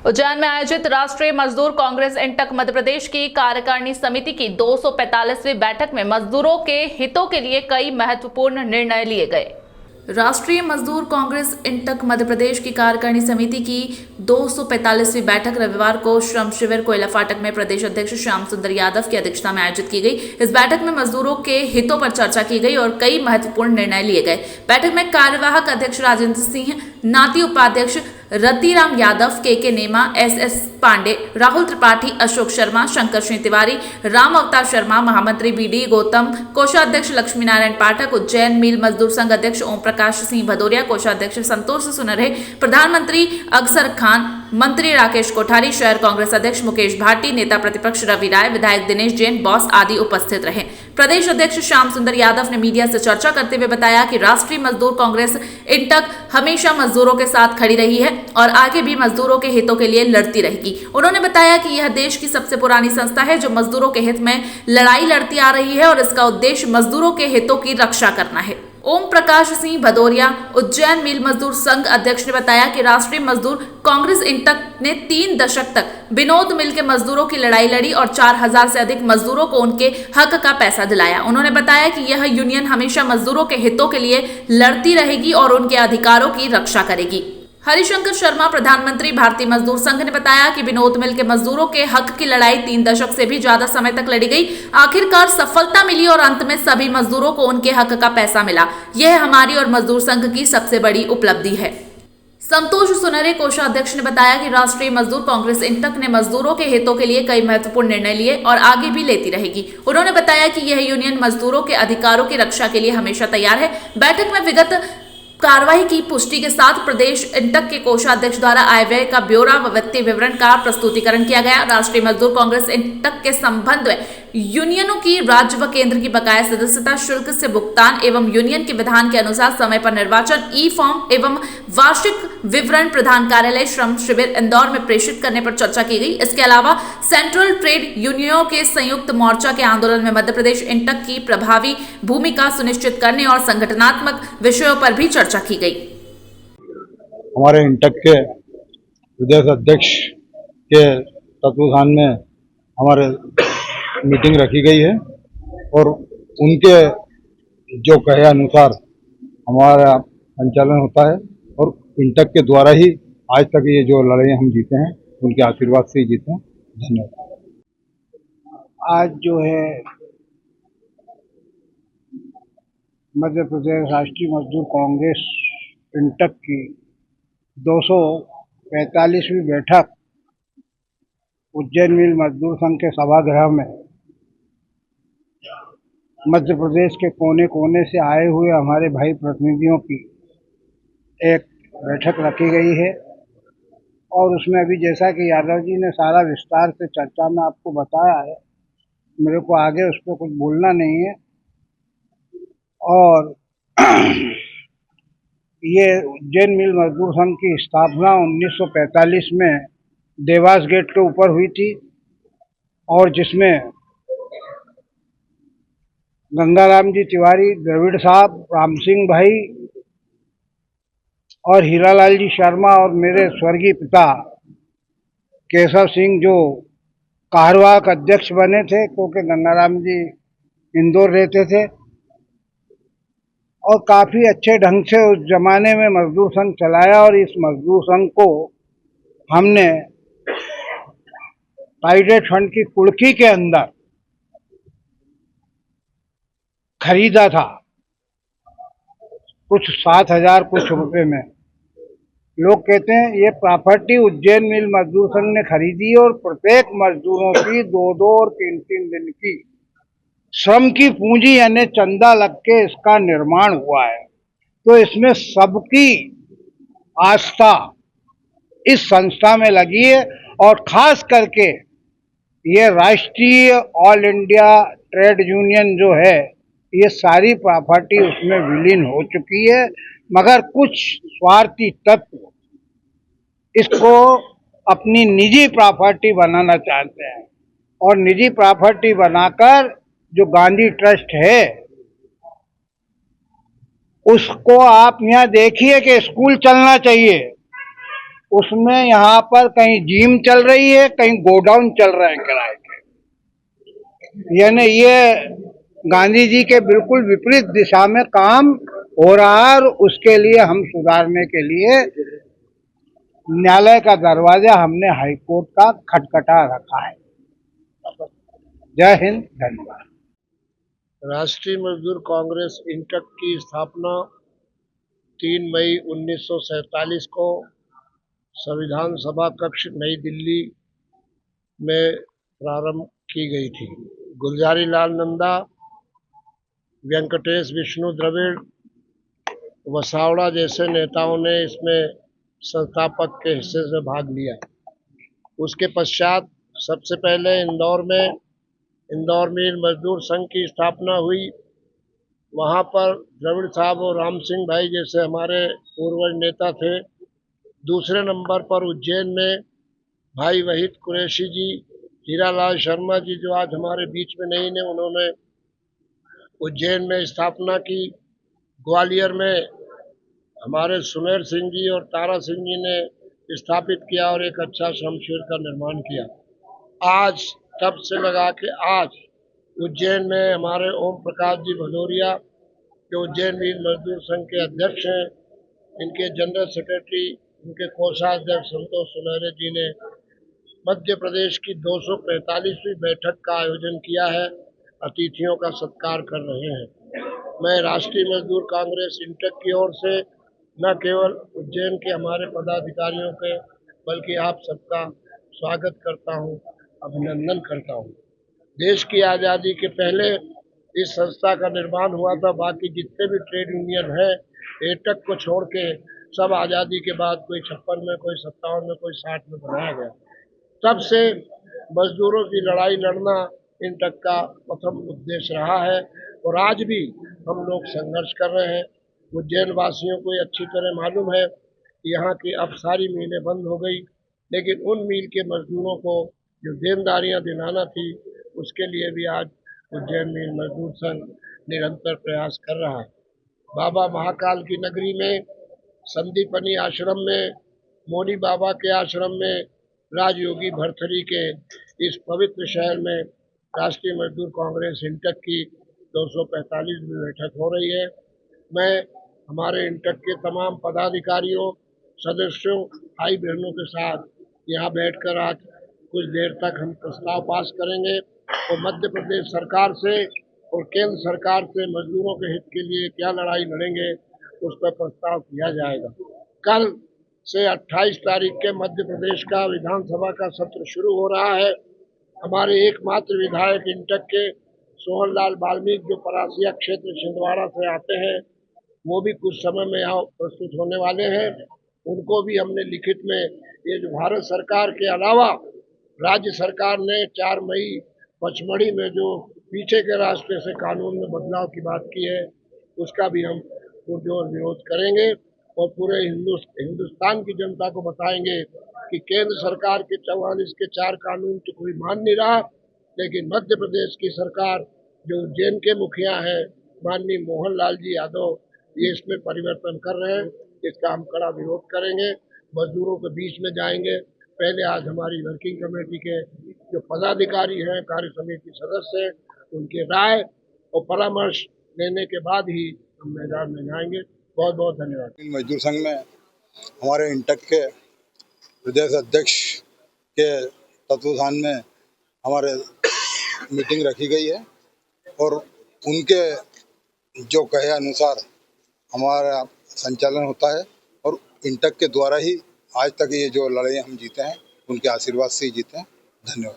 उज्जैन में आयोजित राष्ट्रीय मजदूर कांग्रेस इंटक मध्य प्रदेश की कार्यकारिणी समिति की 245वीं बैठक में मजदूरों के हितों के लिए कई महत्वपूर्ण निर्णय लिए गए। राष्ट्रीय मजदूर कांग्रेस इंटक मध्य प्रदेश की कार्यकारिणी समिति की 245वीं बैठक रविवार को श्रम शिविर कोयला फाटक में प्रदेश अध्यक्ष श्याम सुंदर यादव की अध्यक्षता में आयोजित की गई। इस बैठक में मजदूरों के हितों पर चर्चा की गई और कई महत्वपूर्ण निर्णय लिए गए। बैठक में कार्यवाहक अध्यक्ष राजेंद्र सिंह, नाती उपाध्यक्ष रतिराम यादव, के नेमा, एस पांडे, राहुल त्रिपाठी, अशोक शर्मा, शंकर सिंह तिवारी, राम अवतार शर्मा, महामंत्री बीडी गौतम, कोषाध्यक्ष लक्ष्मी नारायण पाठक, उज्जैन मिल मजदूर संघ अध्यक्ष ओम प्रकाश सिंह भदौरिया, कोषाध्यक्ष संतोष सुनरहे, प्रधानमंत्री अक्सर खान, मंत्री राकेश कोठारी, शहर कांग्रेस अध्यक्ष मुकेश भाटी, नेता प्रतिपक्ष रवि राय, विधायक दिनेश जैन, बॉस आदि उपस्थित रहे। प्रदेश अध्यक्ष श्याम सुंदर यादव ने मीडिया से चर्चा करते हुए बताया कि राष्ट्रीय मजदूर कांग्रेस इंटक हमेशा मजदूरों के साथ खड़ी रही है और आगे भी मजदूरों के हितों के लिए लड़ती रहेगी। उन्होंने बताया कि यह देश की सबसे पुरानी संस्था है जो मजदूरों के हित में लड़ाई लड़ती आ रही है और इसका उद्देश्य मजदूरों के हितों की रक्षा करना है। ओम प्रकाश सिंह भदौरिया, उज्जैन मिल मजदूर संघ अध्यक्ष ने बताया कि राष्ट्रीय मजदूर कांग्रेस इंटक ने 3 दशक तक विनोद मिल के मजदूरों की लड़ाई लड़ी और 4000 से अधिक मजदूरों को उनके हक का पैसा दिलाया। उन्होंने बताया कि यह यूनियन हमेशा मजदूरों के हितों के लिए लड़ती रहेगी और उनके अधिकारों की रक्षा करेगी। हरिशंकर शर्मा, प्रधानमंत्री भारतीय मजदूर संघ ने बताया कि विनोद मिल के मजदूरों के हक की लड़ाई 3 दशक से भी ज्यादा समय तक लड़ी गई। आखिरकार सफलता मिली और अंत में सभी मजदूरों को उनके हक का पैसा मिला। यह हमारी और मजदूर संघ की सबसे बड़ी उपलब्धि है। संतोष सुनरे, कोषाध्यक्ष ने बताया कि राष्ट्रीय मजदूर कांग्रेस इंटक ने मजदूरों के हितों के लिए कई महत्वपूर्ण निर्णय लिए और आगे भी लेती रहेगी। उन्होंने बताया कि यह यूनियन मजदूरों के अधिकारों की रक्षा के लिए हमेशा तैयार है। बैठक में विगत कार्रवाई की पुष्टि के साथ प्रदेश इंटक के कोषाध्यक्ष द्वारा आय व्यय का ब्यौरा व वित्तीय विवरण का प्रस्तुतिकरण किया गया। राष्ट्रीय मजदूर कांग्रेस इंटक के संबंध में यूनियनों की राज्य व केंद्र की बकाया सदस्यता शुल्क से भुगतान एवं यूनियन के विधान के अनुसार समय पर निर्वाचन, ई फॉर्म एवं वार्षिक विवरण प्रधान कार्यालय श्रम शिविर इंदौर में प्रेषित करने पर चर्चा की गई। इसके अलावा सेंट्रल ट्रेड यूनियनों के संयुक्त मोर्चा के आंदोलन में मध्य प्रदेश इंटक की प्रभावी भूमिका सुनिश्चित करने और संगठनात्मक विषयों पर भी चर्चा की गई। हमारे इंटक के प्रदेश अध्यक्ष के तत्वावधान में हमारे मीटिंग रखी गई है और उनके जो कहे अनुसार हमारा संचालन होता है और इंटक के द्वारा ही आज तक ये जो लड़ाई हम जीते हैं उनके आशीर्वाद से ही जीते हैं। धन्यवाद। आज जो है मध्य प्रदेश राष्ट्रीय मजदूर कांग्रेस इंटक की 245वीं बैठक उज्जैन मिल मजदूर संघ के सभागृह में मध्य प्रदेश के कोने कोने से आए हुए हमारे भाई प्रतिनिधियों की एक बैठक रखी गई है और उसमें अभी जैसा कि यादव जी ने सारा विस्तार से चर्चा में आपको बताया है, मेरे को आगे उस पर कुछ बोलना नहीं है। और ये उज्जैन मिल मजदूर संघ की स्थापना 1945 में देवास गेट के ऊपर हुई थी और जिसमें गंगाराम जी तिवारी, द्रविड़ साहब, राम सिंह भाई और हीरालाल जी शर्मा और मेरे स्वर्गीय पिता केशव सिंह जो कार्यवाहक अध्यक्ष बने थे, क्योंकि गंगाराम जी इंदौर रहते थे और काफ़ी अच्छे ढंग से उस जमाने में मजदूर संघ चलाया। और इस मजदूर संघ को हमने प्राइवेट फंड की कुड़की के अंदर खरीदा था, कुछ 7,000 कुछ रुपए में। लोग कहते हैं ये प्रॉपर्टी उज्जैन मिल मजदूर संघ ने खरीदी और प्रत्येक मजदूरों की 2-2 और 3-3 दिन की श्रम की पूंजी यानी चंदा लग के इसका निर्माण हुआ है। तो इसमें सबकी आस्था इस संस्था में लगी है और खास करके ये राष्ट्रीय ऑल इंडिया ट्रेड यूनियन जो है ये सारी प्रॉपर्टी उसमें विलीन हो चुकी है, मगर कुछ स्वार्थी तत्व इसको अपनी निजी प्रॉपर्टी बनाना चाहते हैं और निजी प्रॉपर्टी बनाकर जो गांधी ट्रस्ट है उसको आप यहाँ देखिए कि स्कूल चलना चाहिए, उसमें यहाँ पर कहीं जिम चल रही है, कहीं गोडाउन चल रहे हैं किराए के। यानी ये गांधी जी के बिल्कुल विपरीत दिशा में काम हो रहा है, और उसके लिए हम सुधारने के लिए न्यायालय का दरवाजा हमने हाईकोर्ट का खटखटा रखा है। जय हिंद, धन्यवाद। राष्ट्रीय मजदूर कांग्रेस इंटक की स्थापना 3 मई 1947 को संविधान सभा कक्ष नई दिल्ली में प्रारंभ की गई थी। गुलजारी लाल नंदा, वेंकटेश विष्णु द्रविड़, वसावड़ा जैसे नेताओं ने इसमें संस्थापक के हिस्से से भाग लिया। उसके पश्चात सबसे पहले इंदौर मिल मजदूर संघ की स्थापना हुई। वहाँ पर द्रविड़ साहब और राम सिंह भाई जैसे हमारे पूर्वज नेता थे। दूसरे नंबर पर उज्जैन में भाई वहीद कुरैशी जी, हीरालाल शर्मा जी जो आज हमारे बीच में नहीं ने, उन्होंने उज्जैन में स्थापना की। ग्वालियर में हमारे सुमेर सिंह जी और तारा सिंह जी ने स्थापित किया और एक अच्छा शमशेर का निर्माण किया। आज तब से लगा के आज उज्जैन में हमारे ओम प्रकाश जी भदौरिया जो उज्जैन वीर मजदूर संघ के अध्यक्ष हैं, इनके जनरल सेक्रेटरी, इनके कोषाध्यक्ष संतोष सुनहरे जी ने मध्य प्रदेश की 245वीं बैठक का आयोजन किया है। अतिथियों का सत्कार कर रहे हैं। मैं राष्ट्रीय मजदूर कांग्रेस इंटक की ओर से न केवल उज्जैन के हमारे पदाधिकारियों के बल्कि आप सबका स्वागत करता हूं, अभिनंदन करता हूं। देश की आज़ादी के पहले इस संस्था का निर्माण हुआ था। बाकी जितने भी ट्रेड यूनियन हैं, एटक को छोड़ के सब आज़ादी के बाद कोई 56 में, कोई 57 में, कोई 60 में बनाया गया। तब से मजदूरों की लड़ाई लड़ना इंटक का प्रथम उद्देश्य रहा है और आज भी हम लोग संघर्ष कर रहे हैं। उज्जैन वासियों को अच्छी तरह मालूम है कि यहाँ की अब सारी मिलें बंद हो गई, लेकिन उन मिल के मजदूरों को जो देनदारियाँ दिलाना थी, उसके लिए भी आज उज्जैन मिल मजदूर संघ निरंतर प्रयास कर रहा है। बाबा महाकाल की नगरी में, संदीपनी आश्रम में, मोनी बाबा के आश्रम में, राजयोगी भरथरी के इस पवित्र शहर में राष्ट्रीय मजदूर कांग्रेस इंटक की 245वीं बैठक हो रही है। मैं हमारे इंटक के तमाम पदाधिकारियों, सदस्यों, भाई बहनों के साथ यहाँ बैठकर आज कुछ देर तक हम प्रस्ताव पास करेंगे और मध्य प्रदेश सरकार से और केंद्र सरकार से मजदूरों के हित के लिए क्या लड़ाई लड़ेंगे, उस पर प्रस्ताव किया जाएगा। कल से 28 तारीख के मध्य प्रदेश का विधानसभा का सत्र शुरू हो रहा है। हमारे एकमात्र विधायक इंटक के सोहनलाल वाल्मीकि जो परासिया क्षेत्र छिंदवाड़ा से आते हैं, वो भी कुछ समय में यहाँ प्रस्तुत होने वाले हैं। उनको भी हमने लिखित में ये जो भारत सरकार के अलावा राज्य सरकार ने 4 मई पचमढ़ी में जो पीछे के रास्ते से कानून में बदलाव की बात की है, उसका भी हम पुरजोर विरोध करेंगे और पूरे हिंदुस्तान की जनता को बताएंगे कि केंद्र सरकार के 44 के 4 कानून तो कोई मान नहीं रहा, लेकिन मध्य प्रदेश की सरकार जो उज्जैन के मुखिया हैं माननीय मोहन लाल जी यादव, ये इसमें परिवर्तन कर रहे हैं। इसका हम कड़ा विरोध करेंगे, मजदूरों के बीच में जाएंगे। पहले आज हमारी वर्किंग कमेटी के जो पदाधिकारी हैं, कार्य समिति सदस्य हैं, उनके राय और परामर्श लेने के बाद ही हम मैदान में जाएंगे। बहुत बहुत धन्यवाद। मजदूर संघ में हमारे इंटक के प्रदेश अध्यक्ष के तत्वाधान में हमारे मीटिंग रखी गई है और उनके जो कहे अनुसार हमारा संचालन होता है और इंटक के द्वारा ही आज तक ये जो लड़ाई हम जीते हैं, उनके आशीर्वाद से ही जीते हैं। धन्यवाद।